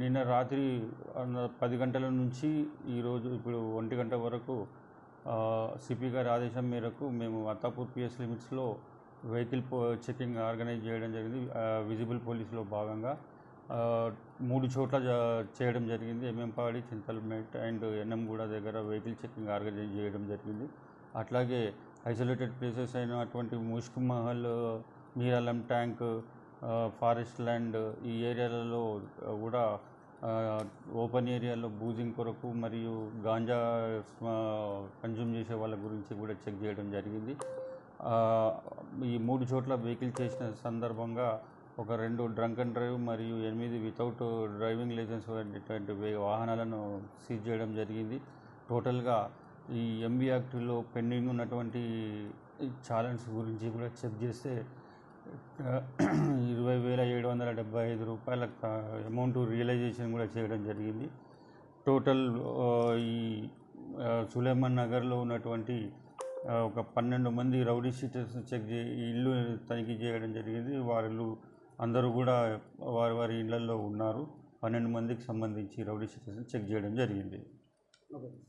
నిన్న రాత్రి 10 గంటల నుంచి ఈరోజు ఇప్పుడు 1 గంట వరకు సిపి గారి ఆదేశం మేరకు మేము అత్తాపూర్ పిఎస్ లిమిట్స్లో వెహికల్ చెకింగ్ ఆర్గనైజ్ చేయడం జరిగింది. విజిబుల్ పోలీస్లో భాగంగా 3 చోట్ల చేయడం జరిగింది. ఎంఎంపాడి, చింతల్మేట్ అండ్ ఎన్ఎంగూడ దగ్గర వెహికల్ చెకింగ్ ఆర్గనైజ్ చేయడం జరిగింది. అట్లాగే ఐసోలేటెడ్ ప్లేసెస్ అయినటువంటి Mushk Mahal, Mir Alam tank, forest land ఈ ఏరియాలలో కూడా ఓపెన్ ఏరియాలో బూజింగ్ కొరకు మరియు గాంజా కన్జ్యూమ్ చేసే వాళ్ళ గురించి కూడా చెక్ చేయడం జరిగింది. ఈ 3 చోట్ల వెహికల్ చేసిన సందర్భంగా ఒక 2 డ్రంక్ అండ్ డ్రైవ్ మరియు 8 వితౌట్ డ్రైవింగ్ లైసెన్స్ అనేటువంటి వాహనాలను సీజ్ చేయడం జరిగింది. టోటల్గా ఈ ఎంబీ యాక్ట్లో పెండింగ్ ఉన్నటువంటి ఛాలెంజ్ గురించి కూడా చెక్ చేస్తే 20,775 రూపాయల అమౌంట్ రియలైజేషన్ కూడా చేయడం జరిగింది. టోటల్ ఈ సులేమాన్ నగర్లో ఉన్నటువంటి ఒక 12 మంది రౌడీ షీటర్స్ ఇల్లు తనిఖీ చేయడం జరిగింది. వాళ్ళు అందరూ కూడా వారి ఇళ్లలో ఉన్నారు. 12 మందికి సంబంధించి రౌడీ షీటర్స్ని చెక్ చేయడం జరిగింది.